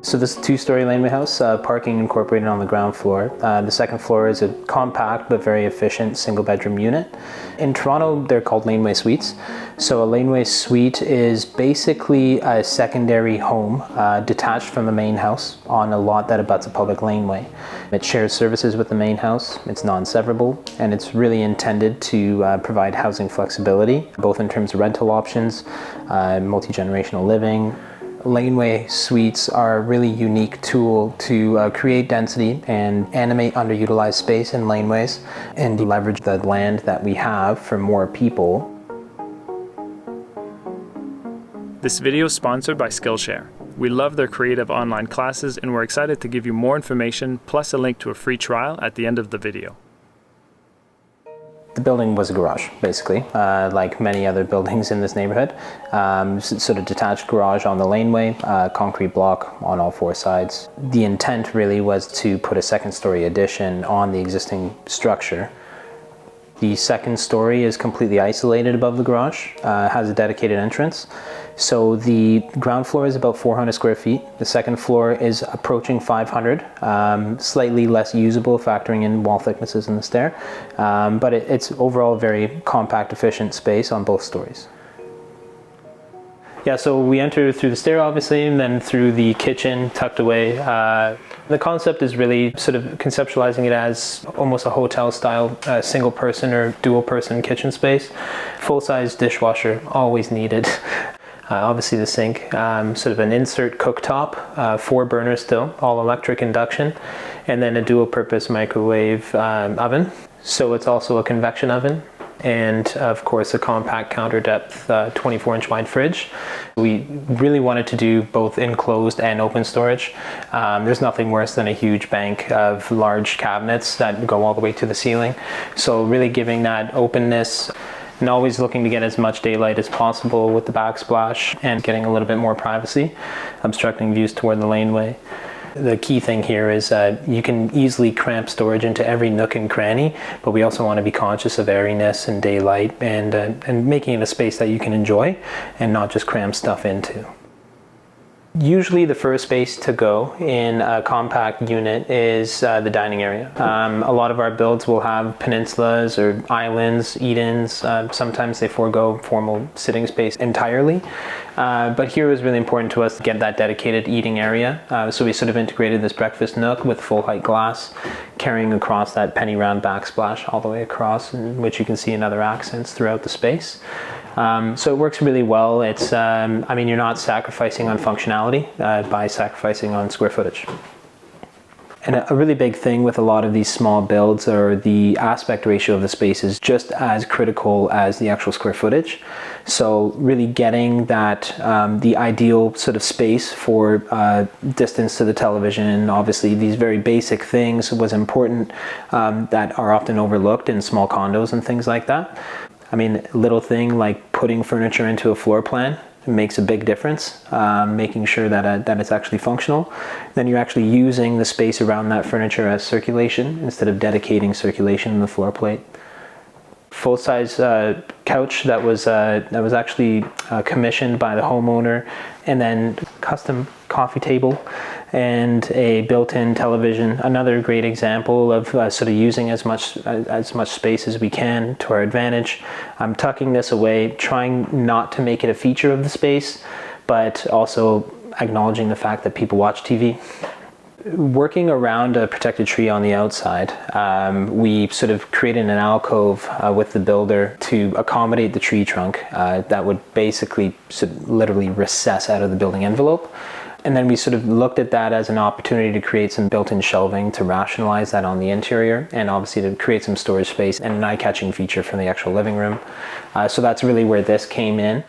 So this is a two-story laneway house, parking incorporated on the ground floor. The second floor is a compact but very efficient single-bedroom unit. In Toronto, they're called laneway suites. So a laneway suite is basically a secondary home detached from the main house on a lot that abuts a public laneway. It shares services with the main house, it's non-severable, and it's really intended to provide housing flexibility, both in terms of rental options, multi-generational living. Laneway suites are a really unique tool to create density and animate underutilized space in laneways and leverage the land that we have for more people. This video is sponsored by Skillshare. We love their creative online classes and we're excited to give you more information plus a link to a free trial at the end of the video. The building was a garage, basically, like many other buildings in this neighborhood. Sort of detached garage on the laneway, concrete block on all four sides. The intent really was to put a second-story addition on the existing structure. The second story is completely isolated above the garage, has a dedicated entrance. So the ground floor is about 400 square feet. The second floor is approaching 500, slightly less usable factoring in wall thicknesses in the stair. But it's overall a very compact, efficient space on both stories. Yeah, so we enter through the stair obviously, and then through the kitchen tucked away. The concept is really sort of conceptualizing it as almost a hotel style single person or dual person kitchen space. Full-size dishwasher, always needed. Obviously the sink, sort of an insert cooktop, 4 burners still, all electric induction, and then a dual purpose microwave oven. So it's also a convection oven. And of course a compact counter depth 24-inch wide fridge. We really wanted to do both enclosed and open storage. There's nothing worse than a huge bank of large cabinets that go all the way to the ceiling. So really giving that openness and always looking to get as much daylight as possible with the backsplash and getting a little bit more privacy, obstructing views toward the laneway. The key thing here is you can easily cramp storage into every nook and cranny, but we also want to be conscious of airiness and daylight and making it a space that you can enjoy and not just cram stuff into. Usually the first space to go in a compact unit is the dining area. A lot of our builds will have peninsulas or islands, eat-ins. Sometimes they forego formal sitting space entirely. But here it was really important to us to get that dedicated eating area. So we sort of integrated this breakfast nook with full height glass, carrying across that penny round backsplash all the way across, in which you can see in other accents throughout the space. So it works really well. It's, I mean, you're not sacrificing on functionality by sacrificing on square footage. And a really big thing with a lot of these small builds are the aspect ratio of the space is just as critical as the actual square footage. So really getting that, the ideal sort of space for distance to the television, obviously these very basic things was important that are often overlooked in small condos and things like that. I mean, a little thing like putting furniture into a floor plan makes a big difference, making sure that it's actually functional. Then you're actually using the space around that furniture as circulation instead of dedicating circulation in the floor plate. Full-size couch that was actually commissioned by the homeowner, and then custom coffee table and a built-in television. Another great example of sort of using as much space as we can to our advantage. I'm tucking this away, trying not to make it a feature of the space, but also acknowledging the fact that people watch TV. Working around a protected tree on the outside, we sort of created an alcove with the builder to accommodate the tree trunk that would basically sort of literally recess out of the building envelope. And then we sort of looked at that as an opportunity to create some built-in shelving to rationalize that on the interior, and obviously to create some storage space and an eye-catching feature for the actual living room. So that's really where this came in.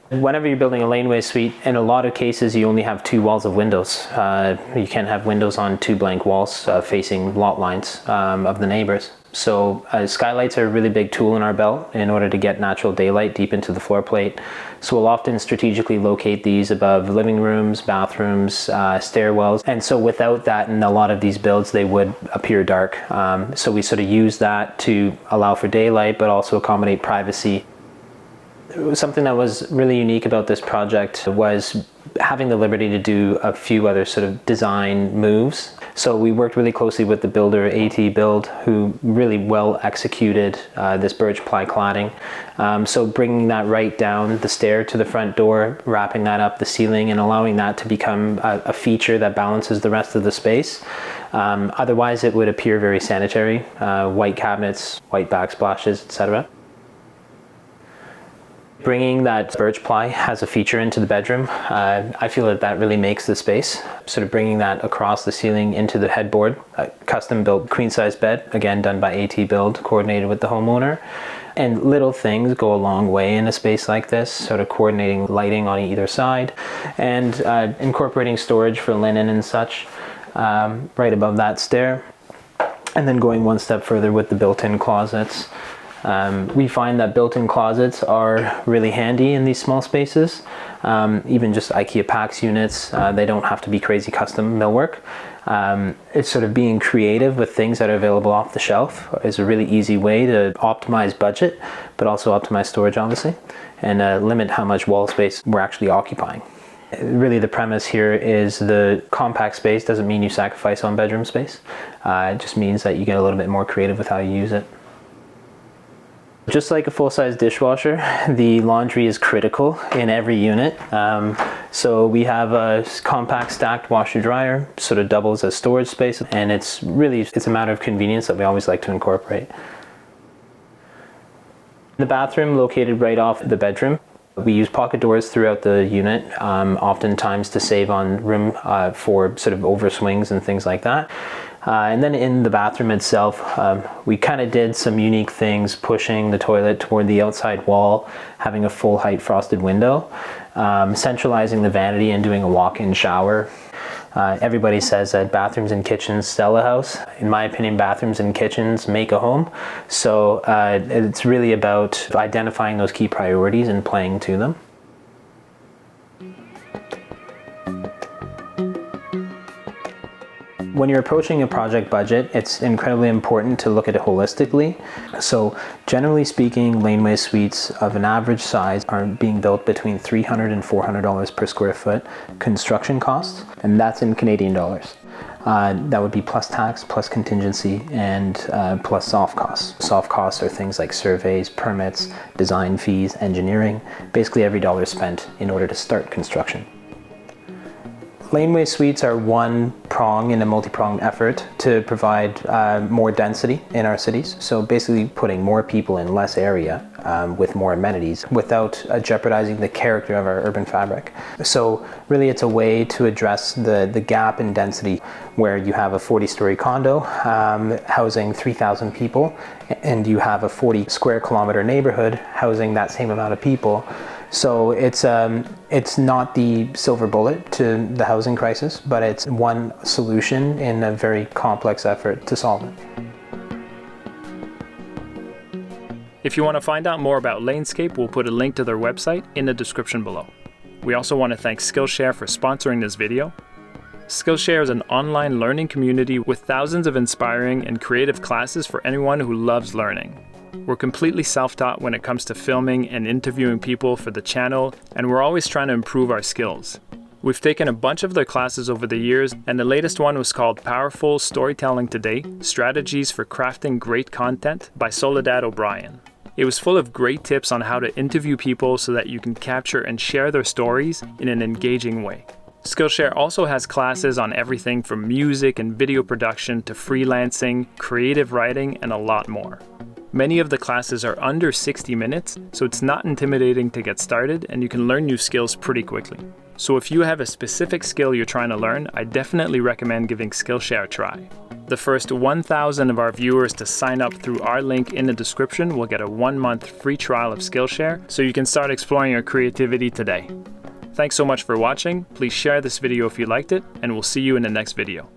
Whenever you're building a laneway suite, in a lot of cases you only have 2 walls of windows. You can't have windows on 2 blank walls facing lot lines of the neighbors. So skylights are a really big tool in our belt in order to get natural daylight deep into the floor plate. So we'll often strategically locate these above living rooms, bathrooms, stairwells. And so without that, in a lot of these builds, they would appear dark. So we sort of use that to allow for daylight, but also accommodate privacy. Something that was really unique about this project was having the liberty to do a few other sort of design moves. So we worked really closely with the builder, AT Build, who really well executed this birch ply cladding. So bringing that right down the stair to the front door, wrapping that up the ceiling, and allowing that to become a feature that balances the rest of the space. Otherwise it would appear very sanitary, white cabinets, white backsplashes, etc. Bringing that birch ply as a feature into the bedroom, I feel that really makes the space. Sort of bringing that across the ceiling into the headboard, a custom built queen size bed, again done by AT Build, coordinated with the homeowner. And little things go a long way in a space like this, sort of coordinating lighting on either side and incorporating storage for linen and such right above that stair. And then going one step further with the built-in closets. We find that built-in closets are really handy in these small spaces. Even just IKEA PAX units, they don't have to be crazy custom millwork. It's sort of being creative with things that are available off the shelf is a really easy way to optimize budget, but also optimize storage obviously, and limit how much wall space we're actually occupying. Really the premise here is the compact space doesn't mean you sacrifice on bedroom space. It just means that you get a little bit more creative with how you use it. Just like a full-size dishwasher, the laundry is critical in every unit. So we have a compact stacked washer dryer, sort of doubles as storage space, and it's a matter of convenience that we always like to incorporate. The bathroom located right off the bedroom. We use pocket doors throughout the unit, oftentimes to save on room for sort of overswings and things like that. And then in the bathroom itself, we kind of did some unique things, pushing the toilet toward the outside wall, having a full height frosted window, centralizing the vanity and doing a walk-in shower. Everybody says that bathrooms and kitchens sell a house. In my opinion, bathrooms and kitchens make a home. So it's really about identifying those key priorities and playing to them. When you're approaching a project budget, it's incredibly important to look at it holistically. So generally speaking, laneway suites of an average size are being built between $300 and $400 per square foot construction costs, and that's in Canadian dollars. That would be plus tax, plus contingency, and plus soft costs. Soft costs are things like surveys, permits, design fees, engineering, basically every dollar spent in order to start construction. Laneway suites are one prong in a multi-pronged effort to provide more density in our cities. So basically putting more people in less area with more amenities without jeopardizing the character of our urban fabric. So really it's a way to address the gap in density where you have a 40-story condo housing 3,000 people and you have a 40 square kilometer neighborhood housing that same amount of people. So it's not the silver bullet to the housing crisis, but it's one solution in a very complex effort to solve it. If you want to find out more about Lanescape, we'll put a link to their website in the description below. We also want to thank Skillshare for sponsoring this video. Skillshare is an online learning community with thousands of inspiring and creative classes for anyone who loves learning. We're completely self-taught when it comes to filming and interviewing people for the channel, and we're always trying to improve our skills. We've taken a bunch of their classes over the years, and the latest one was called Powerful Storytelling Today, Strategies for Crafting Great Content by Soledad O'Brien. It was full of great tips on how to interview people so that you can capture and share their stories in an engaging way. Skillshare also has classes on everything from music and video production to freelancing, creative writing, and a lot more. Many of the classes are under 60 minutes, so it's not intimidating to get started and you can learn new skills pretty quickly. So if you have a specific skill you're trying to learn, I definitely recommend giving Skillshare a try. The first 1,000 of our viewers to sign up through our link in the description will get a 1-month free trial of Skillshare, so you can start exploring your creativity today. Thanks so much for watching. Please share this video if you liked it, and we'll see you in the next video.